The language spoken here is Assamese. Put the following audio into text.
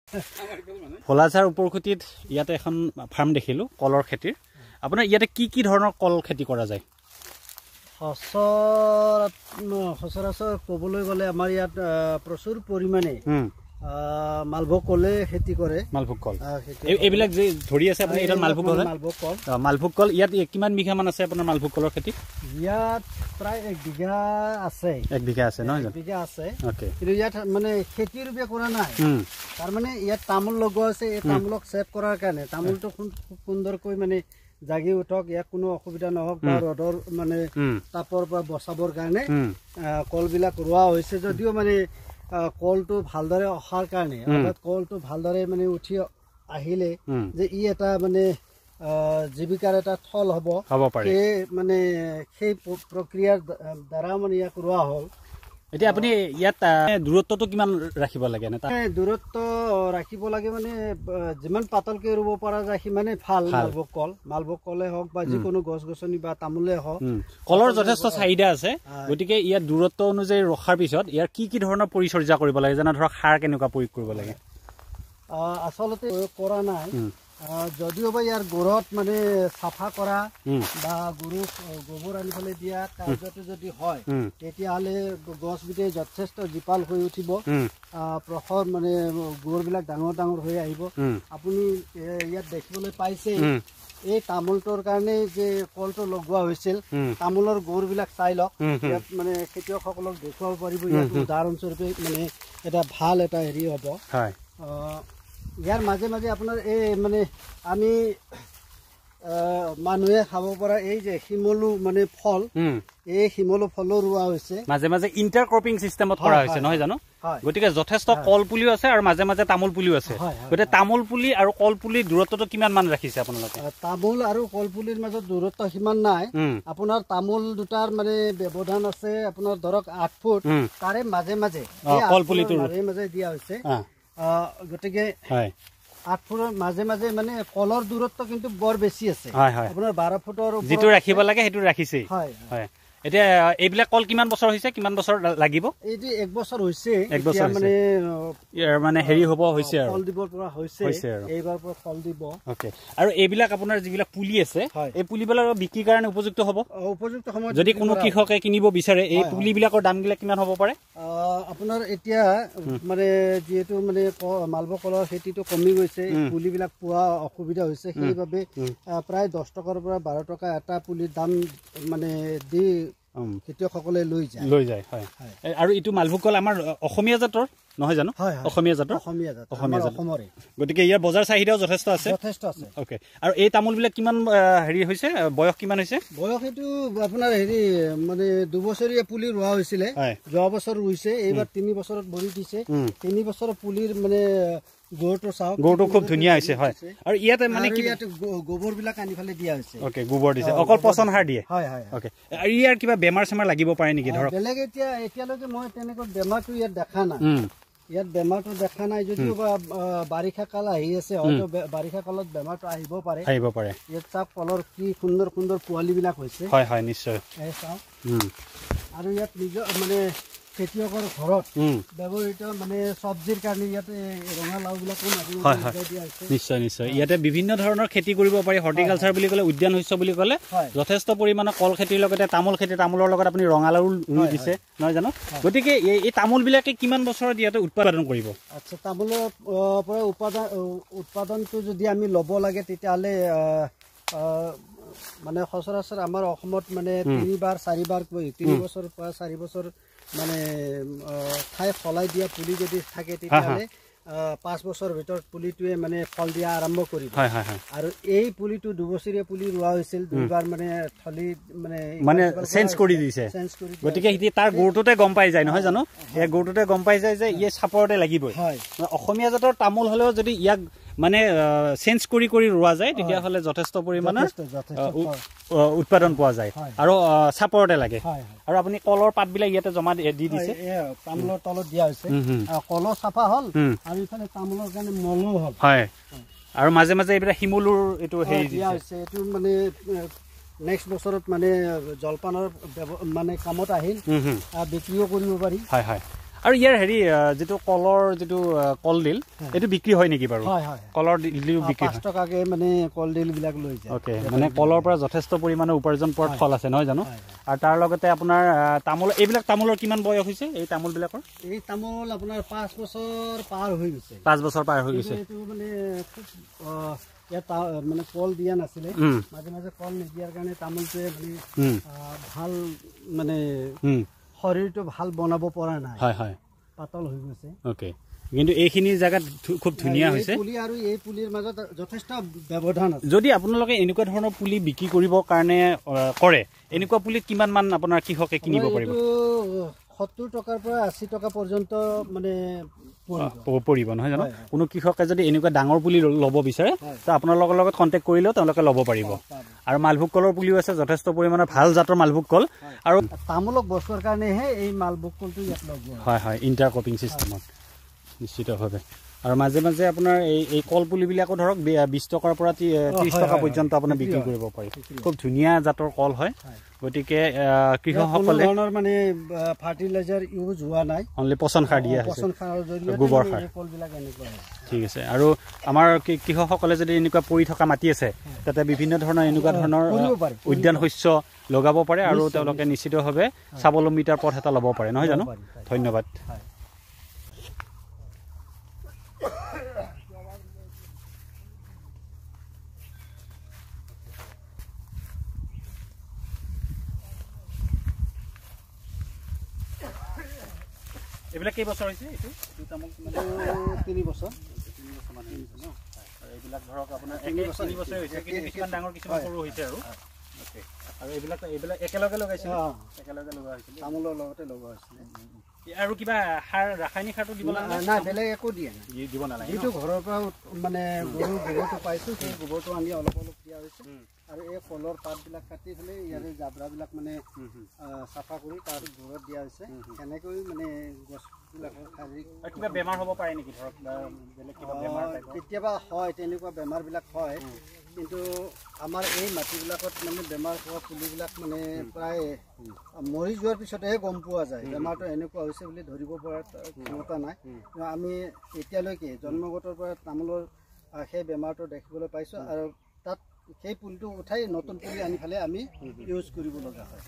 ভোলাঝাৰ উপৰখুটিত ইয়াতে এখন ফাৰ্ম দেখিলোঁ কলৰ খেতিৰ আপোনাৰ ইয়াতে কি ধৰণৰ কল খেতি কৰা যায় সচৰাচৰ ক'বলৈ গ'লে আমাৰ ইয়াত প্ৰচুৰ পৰিমাণে মালভোগ কলে খেতি কৰে মালভোগ কল এইবিলাক যে ধৰি আছে আপুনি এটা মালভোগ কল মালভোগ কল ইয়াত কিমান বিঘা মান আছে আপোনাৰ মালভোগ কলৰ খেতি ইয়াত প্ৰায় 1 বিঘা আছে 1 বিঘা আছে নহয় 1 বিঘা আছে ওকে কিন্তু ইয়াত মানে খেতি ৰূপে কৰা নাই তাৰ মানে ইয়াত তামোল লগোৱা আছে এই তামোলক সেভ কৰাৰ কাৰণে তামোলটো খুব সুন্দৰকৈ মানে জাগি উঠক ইয়াক কোনো অসুবিধা নহওক বা ৰ'দৰ মানে তাপৰ পৰা বচাবৰ কাৰণে কলবিলাক ৰোৱা হৈছে যদিও মানে কলটো ভালদৰে অহাৰ কাৰণে অৰ্থাৎ কলটো ভালদৰে মানে উঠি আহিলে যে ই এটা মানে জীৱিকাৰ এটা থল হ'ব পাৰে মানে সেই প্ৰক্ৰিয়াৰ দ্বাৰা মানে ইয়াক ৰোৱা হ'ল এতিয়া আপুনি ইয়াত দূৰত্বটো কিমান ৰাখিব লাগে না দূৰত্ব ৰাখিব লাগে মানে যিমান পাতলকৈ ৰুব পৰা যায় সিমানে ভাল মালভোগ কলে হওক বা যিকোনো গছ গছনি বা তামোলে হওক কলৰ যথেষ্ট চাহিদা আছে গতিকে ইয়াত দূৰত্ব অনুযায়ী ৰখাৰ পিছত ইয়াৰ কি ধৰণৰ পৰিচৰ্যা কৰিব লাগে যেনে ধৰক সাৰ কেনেকুৱা প্ৰয়োগ কৰিব লাগে আচলতে কৰা নাই যদিও বা ইয়াৰ গোৰত মানে চাফা কৰা বা গৰু গোবৰ আনি পেলাই দিয়া কাৰ্যটো যদি হয় তেতিয়াহ'লে গছবিধে যথেষ্ট জীপাল হৈ উঠিব প্ৰখৰ মানে গোৰবিলাক ডাঙৰ ডাঙৰ হৈ আহিব আপুনি ইয়াত দেখিবলৈ পাইছে এই তামোলটোৰ কাৰণে যে কলটো লগোৱা হৈছিল তামোলৰ গোৰবিলাক চাই লওক ইয়াত মানে খেতিয়কসকলক দেখুৱাব পাৰিব ইয়াত উদাহৰণস্বৰূপে মানে এটা ভাল এটা হেৰি হ'ব ইয়াৰ মাজে মাজে আপোনাৰ এই মানে আমি মানুহে খাব পৰা এই যে শিমলু মানে ফল এই শিমলু ফলো ৰোৱা হৈছে মাজে মাজে ইণ্টাৰক্ৰপিং চিষ্টেমত কৰা হৈছে নহয় জানো গতিকে যথেষ্ট কল পুলিও আছে আৰু মাজে মাজে তামোল পুলিও আছে গতিকে তামোল পুলি আৰু কল পুলিৰ দূৰত্বটো কিমান মান ৰাখিছে আপোনালোকে তামোল আৰু কল পুলিৰ মাজত দূৰত্ব সিমান নাই আপোনাৰ তামোল দুটাৰ মানে ব্যৱধান আছে আপোনাৰ ধৰক 8 ফুট তাৰে মাজে মাজে কল পুলিটো মাজে দিয়া হৈছে গতিকে 8 ফুটৰ মাজে মাজে মানে কলৰ দূৰত্ব কিন্তু বৰ বেছি আছে আপোনাৰ 12 ফুটৰ যেটো ৰাখিব লাগে হেতু ৰাখিছে হয় এতিয়া এইবিলাক কল কিমান বছৰ হৈছে কিমান বছৰ লাগিব এইটো 1 বছৰ হৈছে এতিয়া মানে ইয়াৰ মানে হেৰি হ'ব হৈছে আৰু ফল দিবৰ পৰা হৈছে এইবাৰ পৰা ফল দিব ওকে আৰু এইবিলাক আপোনাৰ যিবিলাক পুলি আছে এই পুলিবিলাক বিক্ৰী কাৰণে উপযুক্ত হ'ব উপযুক্ত সময় যদি কোনো কৃষকে কিনিব বিচাৰে এই পুলিবিলাকৰ দামবিলাক কিমান হ'ব পাৰে আপোনাৰ এতিয়া মানে যেহেতু মানে মালভোগ কলৰ খেতিটো কমি গৈছে পুলিবিলাক পোৱা অসুবিধা হৈছে সেইবাবে প্ৰায় 10 টকাৰ পৰা 12 টকা এটা পুলিৰ দাম মানে দি খেতিয়কসকলে লৈ যায় হয় আৰু ইটো মালভোগ কল আমাৰ অসমীয়া জাতৰ নহয় জানো অসমীয়া জাতৰ অসমৰে গতিকে ইয়াৰ বজাৰ চাহিদাও যথেষ্ট আছে ওকে আৰু এই তামোলবিলাক কিমান হেৰি হৈছে বয়স কিমান হৈছে বয়স এটো আপোনাৰ হেৰি মানে 2 বছৰীয়া পুলি ৰোৱা হৈছিল যোৱা বছৰ ৰুইছে এইবাৰ 3 বছৰত ভৰি দিছে 3 বছৰৰ পুলিৰ মানে গৌৰটো খুব ধুনিয়া হৈছে হয় আৰু ইয়াতে মানে কি ইয়াতে গোবৰবিলাক আনি ফেলে দিয়া হৈছে ওকে গোবৰ দিছে অকল পচন সাৰ দিয়ে হয় ওকে আৰু ইয়াৰ কিবা বেমাৰ সেমাৰ লাগিব পাৰে নেকি ধৰক বেলেগ এতিয়ালৈকে মই তেনেকৈ বেমাৰটো ইয়াত দেখা নাই ইয়াত বেমাৰটো দেখা নাই যদিও বাৰিষা কাল আহি আছে হয়তো বাৰিষা কালত বেমাৰটো আহিব পাৰে ইয়াত চাওক কলৰ কি সুন্দৰ সুন্দৰ পোৱালিবিলাক হৈছে হয় নিশ্চয় চাওক আৰু ইয়াত নিজৰ মানে খেতিয়কৰ ঘৰত ব্যৱহৃত মানে চব্জিৰ কাৰণে ইয়াতে ৰঙালাওবিলাকো নিশ্চয় ইয়াতে বিভিন্ন ধৰণৰ খেতি কৰিব পাৰি হৰ্টিকালচাৰ বুলি ক'লে উদ্যান শস্য বুলি ক'লে যথেষ্ট পৰিমাণৰ কল খেতিৰ লগতে তামোলৰ লগত আপুনি ৰঙালাও ৰুই দিছে নহয় জানো গতিকে এই তামোলবিলাকে কিমান বছৰত ইয়াতে উৎপাদন কৰিব আচ্ছা তামোলৰ পৰা উৎপাদনটো যদি আমি ল'ব লাগে তেতিয়াহ'লে মানে সচৰাচৰ আমাৰ অসমত মানে 3-4 কৈ 3 বছৰৰ পৰা 4 বছৰ মানে ঠাই ফলাই দিয়া পুলি যদি থাকে তেতিয়াহ'লে 5 বছৰৰ ভিতৰত পুলিটোৱে মানে ফল দিয়া আৰম্ভ কৰিব আৰু এই পুলিটো 2 বছৰীয়া পুলি ৰোৱা হৈছিল দুইবাৰ মানে থলি মানে চেঞ্জ কৰি দিছে গতিকে হিতি তাৰ গুৰটোতে গম পাই যায় নহয় জানো এই গুৰটোতে গম পাই যায় যে ইয়ে চাপৰতে লাগিবই অসমীয়া জাতৰ তামোল হলেও যদি ইয়াক মানে চেঞ্জ কৰি ৰোৱা যায় তেতিয়া হলে যথেষ্ট পৰিমাণৰ উৎপাদন পোৱা যায় আৰু চাপৰতে লাগে আৰু আপুনি কলৰ পাতবিলাক ইয়াতে জমা দি দিছে তামোলৰ তলত দিয়া হৈছে কলৰ চাফা হল আৰু ইফালে তামোলৰ কাৰণে মলো হল হয় আৰু মাজে মাজে এইবিলাক শিমলুৰ এটো হেৰি দিয়া হৈছে এটো মানে নেক্সট বছৰত মানে জলপানৰ মানে কামত আহিল বিক্ৰীও কৰিব পাৰি হয় আৰু ইয়াৰ হেৰি যেটো কলৰ যেটো কলডিল এটো বিক্ৰী হয় নেকি বাৰু কলৰ দিলও বিক্ৰী 5 টকাকে মানে কলডিল বিলাক লৈ যায় ওকে মানে কলৰ পৰা যথেষ্ট পৰিমাণে উপাৰ্জন পোৱাৰ ফল আছে নহয় জানো আৰু তাৰ লগতে আপোনাৰ তামোল এইবিলাক তামোলৰ কিমান বয়স হৈছে এই তামোল বিলাকৰ এই তামোল আপোনাৰ 5 বছৰ পাৰ হৈ গৈছে 5 বছৰ পাৰ হৈ গৈছে এটো মানে খুব এটা মানে কল দিয়া নাছিলে মাঝে মাঝে কল নিদিয়াৰ কাৰণে তামোলটোৱে মানে ভাল মানে শৰীৰটো ভাল বনাব পৰা নাই হয় হয় পাতল হৈ গৈছে ওকে কিন্তু এইখিনি জায়গা খুব ধুনিয়া হৈছে পুলি আৰু এই পুলিৰ মাজত যথেষ্ট ব্যৱধান আছে যদি আপোনালোকে এনেকুৱা ধৰণৰ পুলি বিক্ৰী কৰিবৰ কাৰণে কৰে এনেকুৱা পুলি কিমান মান আপোনাৰ কৃষকে কিনিব পাৰিব 70 টকাৰ পৰা 80 টকা পৰ্যন্ত মানে পৰিব নহয় জানো কোনো কৃষকে যদি এনেকুৱা ডাঙৰ পুলি ল'ব বিচাৰে তো আপোনালোকৰ লগত কন্টাক্ট কৰিলেও তেওঁলোকে ল'ব পাৰিব আৰু মালভোগ কলৰ পুলিও আছে যথেষ্ট পৰিমাণৰ ভাল জাতৰ মালভোগ কল আৰু তামোলক বছৰ কাৰণেহে এই মালভোগ কলটো ইয়াত লগোৱা হয় হয় ইন্টাৰক্ৰপিং সিস্টেমত নিশ্চিতভাৱে আৰু মাজে মাজে আপোনাৰ এই কল পুলিবিলাকো ধৰক 20 টকাৰ পৰা 30 টকা পৰ্যন্ত আপোনাৰ বিক্ৰী কৰিব পাৰি খুব ধুনিয়া জাতৰ কল হয় গতিকে কৃষকসকলে মানে ফাৰ্টিলাইজাৰ ইউজ হোৱা নাই অনলি পচন সাৰ দিয়া আছে পচন সাৰৰ জৰিয়তে গোবৰ সাৰ কলবিলাক এনেকুৱা ঠিক আছে আৰু আমাৰ কৃষকসকলে যদি এনেকুৱা পৰি থকা মাটি আছে তাতে বিভিন্ন ধৰণৰ এনেকুৱা ধৰণৰ উদ্যান শস্য লগাব পাৰে আৰু তেওঁলোকে নিশ্চিতভাৱে স্বাৱলম্বিতাৰ পথ এটা ল'ব পাৰে নহয় জানো ধন্যবাদ এইবিলাক কেই বছৰ হৈছে এইটো তামোল 3 বছৰ মান হৈছে ন এইবিলাক ধৰক আপোনাৰ 1 বছৰ হৈছে কিন্তু কিছুমান ডাঙৰ কিছুমান সৰু হৈছে আৰু ওকে আৰু এইবিলাক একেলগে লগাইছিল একেলগে লগোৱা হৈছিল তামোলৰ লগতে লগোৱা হৈছিল আৰু কিবা সাৰ ৰাসায়নিক সাৰটো দিব নালাগে না বেলেগ একো দিয়া নাই দিব নালাগে যেটো ঘৰৰ পৰা মানে গৰুৰ গোবৰটো পাইছো সেই গোবৰটো আনি অলপ দিয়া হৈছে আৰু এই কলৰ পাতবিলাক কাটি ফেলে ইয়াৰে জাবৰাবিলাক মানে সাফা কৰি তাৰ ঘৰত দিয়া হৈছে এনেকৈ মানে গছবিলাকৰ শাৰীৰিক কিবা বেমাৰ হ'ব পাৰে নেকি ধৰক বেলেগ কিবা বেমাৰ কেতিয়াবা হয় তেনেকুৱা বেমাৰবিলাক হয় কিন্তু আমাৰ এই মাটিবিলাকত মানে বেমাৰ হোৱা পুলিবিলাক মানে প্ৰায় মৰি যোৱাৰ পিছতহে গম পোৱা যায় বেমাৰটো এনেকুৱা হৈছে বুলি ধৰিব পৰা ক্ষমতা নাই আমি এতিয়ালৈকে জন্মগতৰ পৰা তামোলৰ সেই বেমাৰটো দেখিবলৈ পাইছোঁ আৰু তাত সেই পুলিটো উঠাই নতুন পুলি আনি ফেলে আমি ইউজ কৰিব লগা হয়